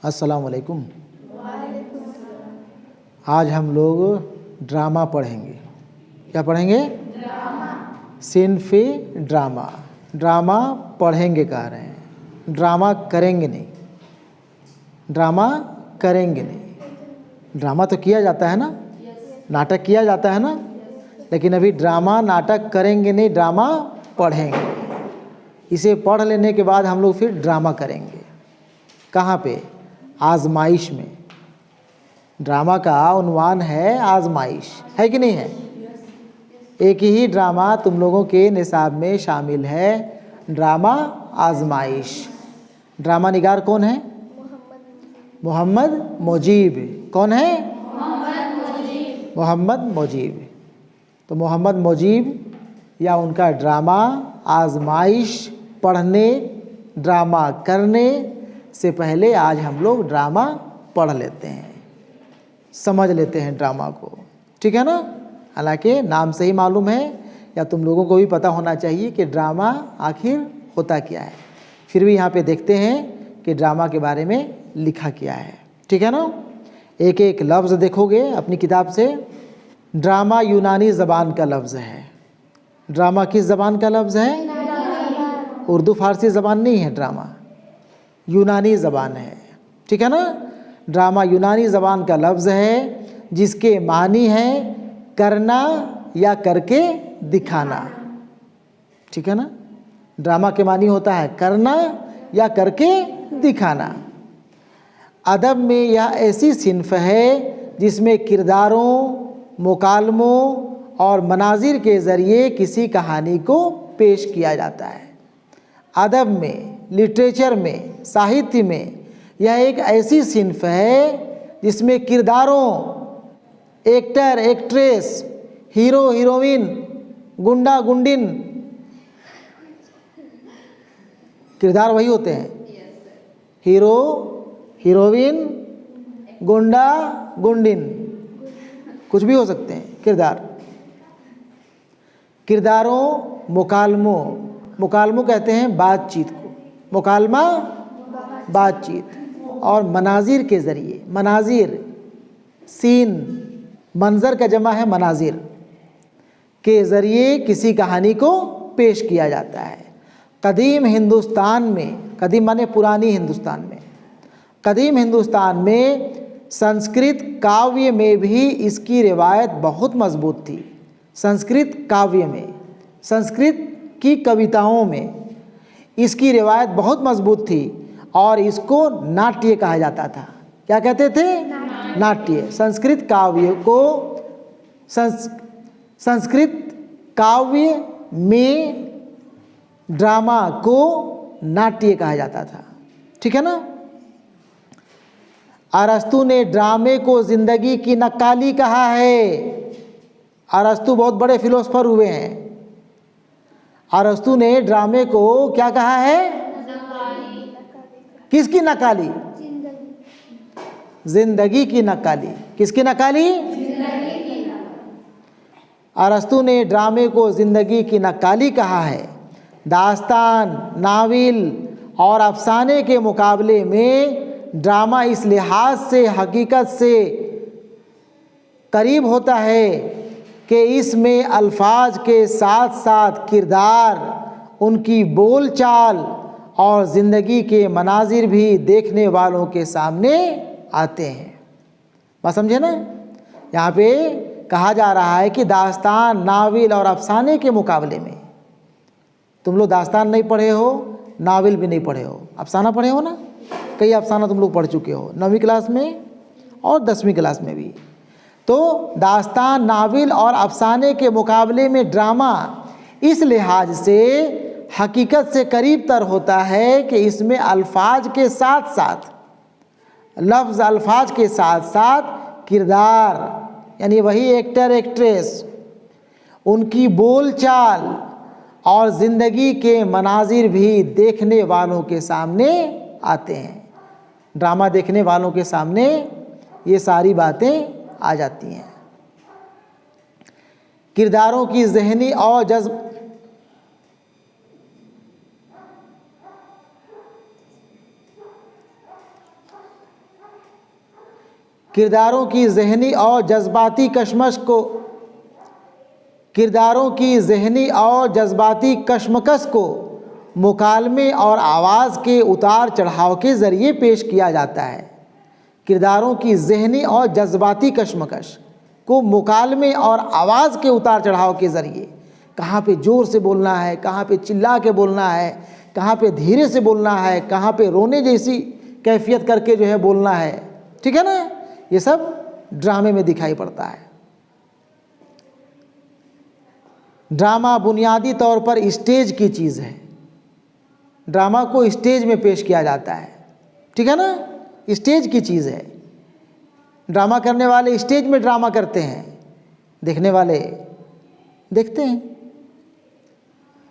अस्सलाम वालेकुम। आज हम लोग ड्रामा पढ़ेंगे। क्या पढ़ेंगे? ड्रामा। सिन्फ़े ड्रामा। ड्रामा पढ़ेंगे कह रहे हैं, ड्रामा करेंगे नहीं। ड्रामा करेंगे नहीं। ड्रामा तो किया जाता है ना, नाटक किया जाता है ना, लेकिन अभी ड्रामा नाटक करेंगे नहीं, ड्रामा पढ़ेंगे। इसे पढ़ लेने के बाद हम लोग फिर ड्रामा करेंगे। कहाँ पे? आजमाइश में। ड्रामा का उन्वान है आजमाइश, है कि नहीं है? एक ही ड्रामा तुम लोगों के निसाब में शामिल है, ड्रामा आजमाइश। ड्रामा निगार कौन है? मोहम्मद मुजीब। कौन है? मोहम्मद मुजीब। तो मोहम्मद मुजीब या उनका ड्रामा आजमाइश पढ़ने, ड्रामा करने से पहले आज हम लोग ड्रामा पढ़ लेते हैं, समझ लेते हैं ड्रामा को। ठीक है ना? हालांकि नाम से ही मालूम है या तुम लोगों को भी पता होना चाहिए कि ड्रामा आखिर होता क्या है। फिर भी यहाँ पे देखते हैं कि ड्रामा के बारे में लिखा क्या है। ठीक है ना? एक एक लफ्ज़ देखोगे अपनी किताब से। ड्रामा यूनानी ज़बान का लफ्ज़ है। ड्रामा किस ज़बान का लफ्ज़ है? उर्दू फारसी ज़बान नहीं है, ड्रामा यूनानी ज़बान है। ठीक है ना? ड्रामा यूनानी ज़बान का लफ्ज़ है जिसके मानी है करना या करके दिखाना। ठीक है ना? ड्रामा के मानी होता है करना या करके दिखाना। अदब में यह ऐसी सिन्फ़ है जिसमें किरदारों, मुकालमों और मनाजिर के ज़रिए किसी कहानी को पेश किया जाता है। अदब में, लिटरेचर में, साहित्य में यह एक ऐसी सिन्फ़ है जिसमें किरदारों, एक्टर, एक्ट्रेस, हीरो, हीरोइन, गुंडा, गुंडिन, किरदार वही होते हैं। हीरो, हीरोइन, गुंडा, गुंडिन, कुछ भी हो सकते हैं किरदार। किरदारों, मुकालमों, मुकालमों कहते हैं बातचीत को, मुकालमा बातचीत, और मनाजिर के ज़रिए, मनाजिर सीन, मंज़र का जमा है मनाजिर, के ज़रिए किसी कहानी को पेश किया जाता है। कदीम हिंदुस्तान में, कदीम माने पुरानी हिंदुस्तान में, कदीम हिंदुस्तान में संस्कृत काव्य में भी इसकी रिवायत बहुत मजबूत थी। संस्कृत काव्य में, संस्कृत की कविताओं में इसकी रिवायत बहुत मजबूत थी और इसको नाट्य कहा जाता था। क्या कहते थे? नाट्य। संस्कृत काव्य को, संस्कृत काव्य में ड्रामा को नाट्य कहा जाता था। ठीक है ना? अरस्तु ने ड्रामे को जिंदगी की नक्काली कहा है। अरस्तु बहुत बड़े फिलोसफर हुए हैं। अरस्तु ने ड्रामे को क्या कहा है? किसकी नक्काली? जिंदगी की नक्काली। किसकी नक्काली? अरस्तु ने ड्रामे को जिंदगी की नक्काली कहा है। दास्तान, नाविल और अफसाने के मुकाबले में ड्रामा इस लिहाज से हकीकत से करीब होता है कि इसमें अल्फाज के साथ साथ किरदार, उनकी बोलचाल और ज़िंदगी के मनाजिर भी देखने वालों के सामने आते हैं। बात समझे ना? यहाँ पे कहा जा रहा है कि दास्तान, नाविल और अफसाने के मुकाबले में, तुम लोग दास्तान नहीं पढ़े हो, नाविल भी नहीं पढ़े हो, अफसाना पढ़े हो ना? कई अफसाना तुम लोग पढ़ चुके हो 9वीं क्लास में और 10वीं क्लास में भी। तो दास्तान, नाविल और अफसाने के मुकाबले में ड्रामा इस लिहाज से हकीकत से करीब तर होता है कि इसमें अल्फाज के साथ साथ, लफ्ज़ अल्फाज के साथ साथ किरदार, यानी वही एक्टर, एक्ट्रेस, उनकी बोलचाल और ज़िंदगी के मनाजिर भी देखने वालों के सामने आते हैं। ड्रामा देखने वालों के सामने ये सारी बातें आ जाती हैं। किरदारों की ज़हनी और किरदारों की ज़हनी और जज्बाती कशमकश को मुकालमे और आवाज़ के उतार चढ़ाव के ज़रिए पेश किया जाता है। किरदारों की ज़हनी और जज्बाती कशमकश को मुकालमे और आवाज़ के उतार चढ़ाव के ज़रिए, कहाँ पे ज़ोर से बोलना है, कहाँ पे चिल्ला के बोलना है, कहाँ पे धीरे से बोलना है, कहाँ पे रोने जैसी कैफियत करके जो है बोलना है, ठीक है ना, ये सब ड्रामे में दिखाई पड़ता है। ड्रामा बुनियादी तौर पर स्टेज की चीज़ है। ड्रामा को स्टेज में पेश किया जाता है, ठीक है ना, स्टेज की चीज़ है। ड्रामा करने वाले स्टेज में ड्रामा करते हैं, देखने वाले देखते हैं।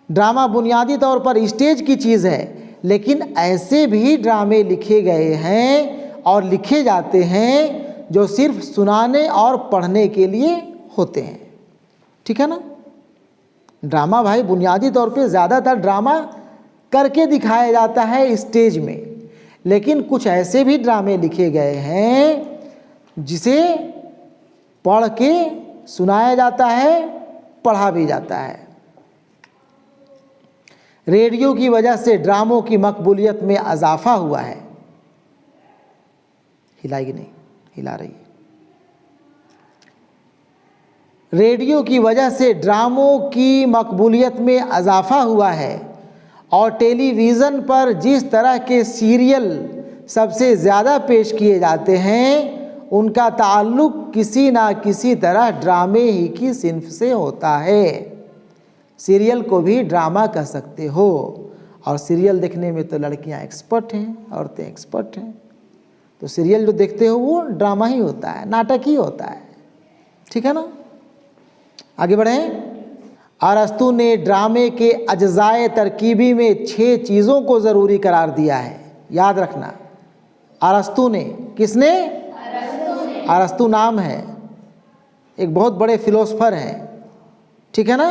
ड्रामा बुनियादी तौर पर स्टेज की चीज़ है, लेकिन ऐसे भी ड्रामे लिखे गए हैं और लिखे जाते हैं जो सिर्फ सुनाने और पढ़ने के लिए होते हैं, ठीक है ना। ड्रामा भाई बुनियादी तौर पे ज़्यादातर ड्रामा करके दिखाया जाता है स्टेज में, लेकिन कुछ ऐसे भी ड्रामे लिखे गए हैं जिसे पढ़ के सुनाया जाता है, पढ़ा भी जाता है। रेडियो की वजह से ड्रामों की मकबूलियत में इजाफा हुआ है। हिलाएगी नहीं, हिला रही है। रेडियो की वजह से ड्रामों की मकबूलियत में इजाफा हुआ है और टेलीविज़न पर जिस तरह के सीरियल सबसे ज़्यादा पेश किए जाते हैं उनका ताल्लुक़ किसी ना किसी तरह ड्रामे ही की सिन्फ से होता है। सीरियल को भी ड्रामा कह सकते हो, और सीरियल देखने में तो लड़कियां एक्सपर्ट हैं, औरतें एक्सपर्ट हैं, तो सीरियल जो देखते हो वो ड्रामा ही होता है, नाटक ही होता है, ठीक है ना। आगे बढ़ें। अरस्तु ने ड्रामे के अज्जाए तरकीबी में 6 चीज़ों को ज़रूरी करार दिया है। याद रखना, अरस्तु ने, किसने? अरस्तु नाम है, एक बहुत बड़े फिलोसफर हैं, ठीक है ना।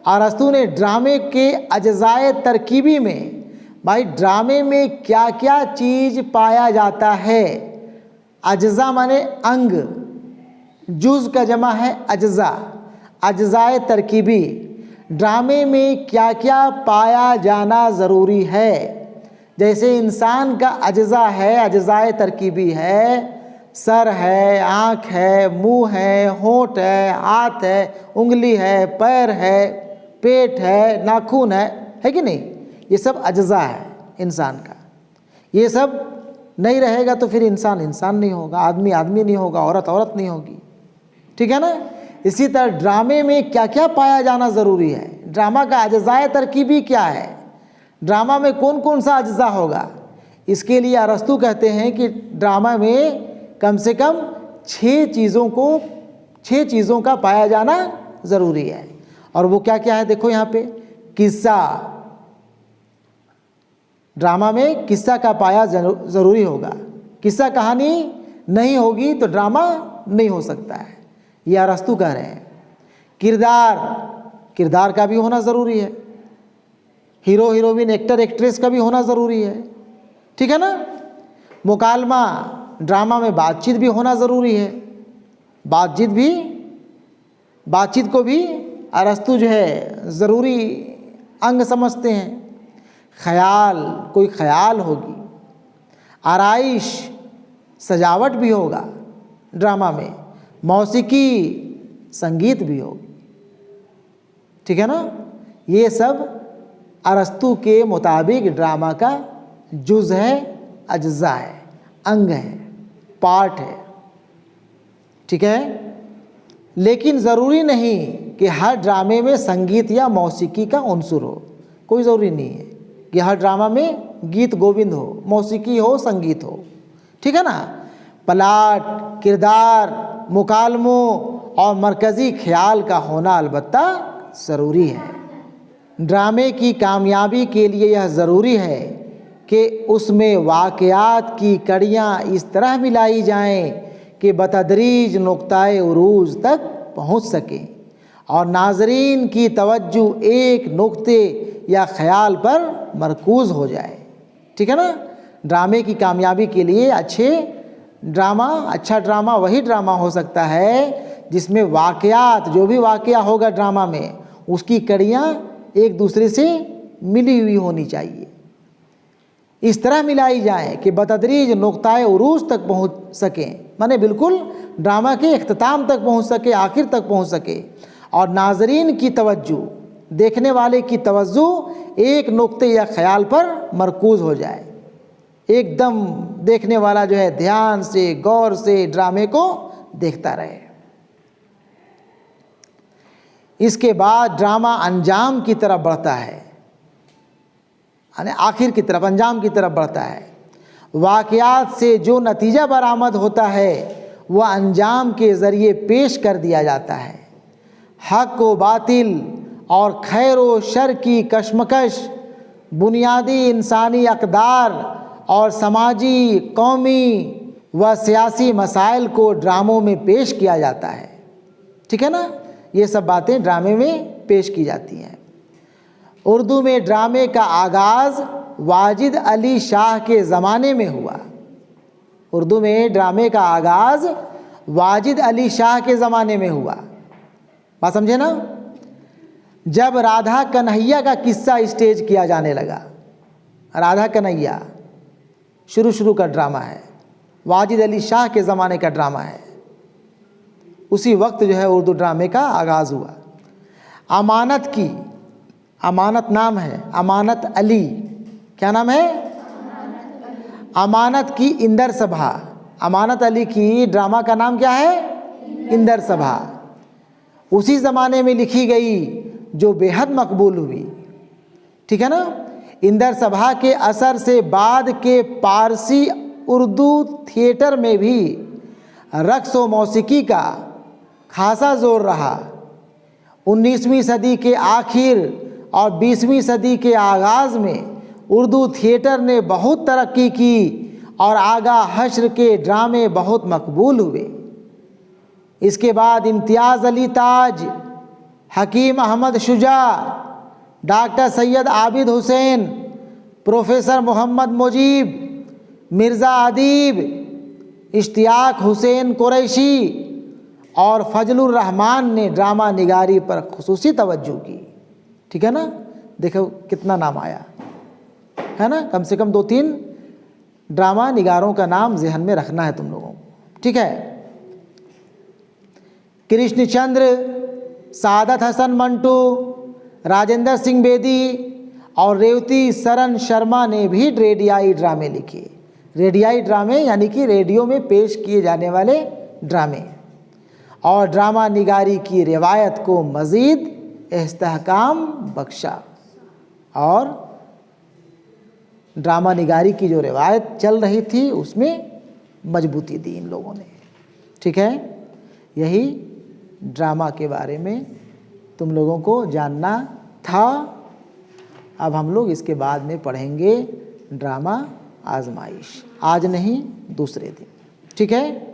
अरस्तु ने ड्रामे के अज्जाए तरकीबी में, भाई ड्रामे में क्या क्या चीज़ पाया जाता है। अज्जा माने अंग, जुज़ का जमा है अज्जा, अज्जाए तरकीबी, ड्रामे में क्या क्या पाया जाना ज़रूरी है। जैसे इंसान का अज्जा है, अज्जाए तरकीबी है, सर है, आँख है, मुंह है, होंठ है, हाथ है, उंगली है, पैर है, पेट है, नाखून है कि नहीं, ये सब अज्जा है इंसान का। ये सब नहीं रहेगा तो फिर इंसान इंसान नहीं होगा, आदमी आदमी नहीं होगा, औरत औरत नहीं होगी, ठीक है ना। इसी तरह ड्रामे में क्या क्या पाया जाना ज़रूरी है, ड्रामा का अज्जाए तरकीबी क्या है, ड्रामा में कौन कौन सा अज्जा होगा। इसके लिए अरस्तु कहते हैं कि ड्रामा में कम से कम 6 चीज़ों का पाया जाना ज़रूरी है। और वो क्या क्या है देखो यहाँ पे। किस्सा, ड्रामा में किस्सा का पाया ज़रूरी होगा, किस्सा कहानी नहीं होगी तो ड्रामा नहीं हो सकता है, ये अरस्तु कह रहे हैं। किरदार का भी होना ज़रूरी है, हीरो हीरोइन, एक्टर एक्ट्रेस का भी होना ज़रूरी है, ठीक है ना। मुकालमा, ड्रामा में बातचीत भी होना ज़रूरी है, बातचीत को भी अरस्तु जो है ज़रूरी अंग समझते हैं। ख्याल, कोई ख्याल होगी, आराइश, सजावट भी होगा ड्रामा में, मौसीकी, संगीत भी होगी, ठीक है ना। ये सब अरस्तु के मुताबिक ड्रामा का जुज़ है, अज्जा है, अंग है, पार्ट है, ठीक है। लेकिन ज़रूरी नहीं कि हर ड्रामे में संगीत या मौसीकी का उन्सुर हो, कोई ज़रूरी नहीं है कि हर ड्रामा में गीत गोविंद हो, मौसीकी हो, संगीत हो, ठीक है ना। प्लाट, किरदार, मुकालमों और मरकज़ी ख्याल का होना अलबत्ता ज़रूरी है। ड्रामे की कामयाबी के लिए यह ज़रूरी है कि उसमें वाक़यात की कड़ियाँ इस तरह मिलाई जाएं कि बतदरीज नुक्ताए उरूज तक पहुँच सकें और नाज़रीन की तवज्जो एक नुक्ते या ख़याल पर मरकूज़ हो जाए, ठीक है ना। ड्रामे की कामयाबी के लिए अच्छे ड्रामा, अच्छा ड्रामा वही ड्रामा हो सकता है जिसमें वाकयात, जो भी वाकया होगा ड्रामा में, उसकी कड़ियाँ एक दूसरे से मिली हुई होनी चाहिए, इस तरह मिलाई जाएं कि बतदरीज नुक्ताए उरूज तक पहुंच सकें, माने बिल्कुल ड्रामा के इख्तिताम तक पहुंच सके, आखिर तक पहुंच सके, और नाजरीन की तवज्जो, देखने वाले की तवज्जो एक नुक्ते या ख्याल पर मरकूज़ हो जाए, एकदम देखने वाला जो है ध्यान से गौर से ड्रामे को देखता रहे। इसके बाद ड्रामा अंजाम की तरफ बढ़ता है, यानी आखिर की तरफ, अंजाम की तरफ बढ़ता है। वाक़यात से जो नतीजा बरामद होता है वह अंजाम के ज़रिए पेश कर दिया जाता है। हक़ व बातिल और खैर व शर की कशमकश, बुनियादी इंसानी अक़दार और समाजी, कौमी व सियासी मसाइल को ड्रामों में पेश किया जाता है। ठीक है ना, ये सब बातें ड्रामे में पेश की जाती हैं। उर्दू में ड्रामे का आगाज़ वाजिद अली शाह के ज़माने में हुआ। उर्दू में ड्रामे का आगाज़ वाजिद अली शाह के ज़माने में हुआ, बात समझे ना। जब राधा कन्हैया का किस्सा स्टेज किया जाने लगा, राधा कन्हैया शुरू का ड्रामा है, वाजिद अली शाह के ज़माने का ड्रामा है, उसी वक्त जो है उर्दू ड्रामे का आगाज़ हुआ। अमानत की, अमानत नाम है, अमानत अली, क्या नाम है? अमानत की इंदर सभा, अमानत अली की ड्रामा का नाम क्या है? इंदर सभा। उसी ज़माने में लिखी गई जो बेहद मकबूल हुई। ठीक है ना। इंदर सभा के असर से बाद के पारसी उर्दू थिएटर में भी रक़्स व मौसीकी का खासा ज़ोर रहा। 19वीं सदी के आखिर और 20वीं सदी के आगाज़ में उर्दू थिएटर ने बहुत तरक्की की और आगा हश्र के ड्रामे बहुत मकबूल हुए। इसके बाद इम्तियाज़ अली ताज, हकीम अहमद शुजा, डॉक्टर सैयद आबिद हुसैन, प्रोफेसर मोहम्मद मुजीब, मिर्ज़ा अदीब, इश्तियाक हुसैन कुरैशी और फजलुर रहमान ने ड्रामा निगारी पर खुसूसी तवज्जो की। ठीक है ना, देखो कितना नाम आया है ना। कम से कम 2-3 ड्रामा निगारों का नाम जहन में रखना है तुम लोगों को। ठीक है। कृष्णचंद्र, सादत हसन मंटू, राजेंद्र सिंह बेदी और रेवती सरन शर्मा ने भी रेडियाई ड्रामे लिखे। रेडियाई ड्रामे यानी कि रेडियो में पेश किए जाने वाले ड्रामे, और ड्रामा निगारी की रिवायत को मज़ीद इस्तेहकाम बख्शा, और ड्रामा निगारी की जो रिवायत चल रही थी उसमें मजबूती दी इन लोगों ने। ठीक है, यही ड्रामा के बारे में तुम लोगों को जानना था। अब हम लोग इसके बाद में पढ़ेंगे ड्रामा आजमाइश, आज नहीं दूसरे दिन। ठीक है।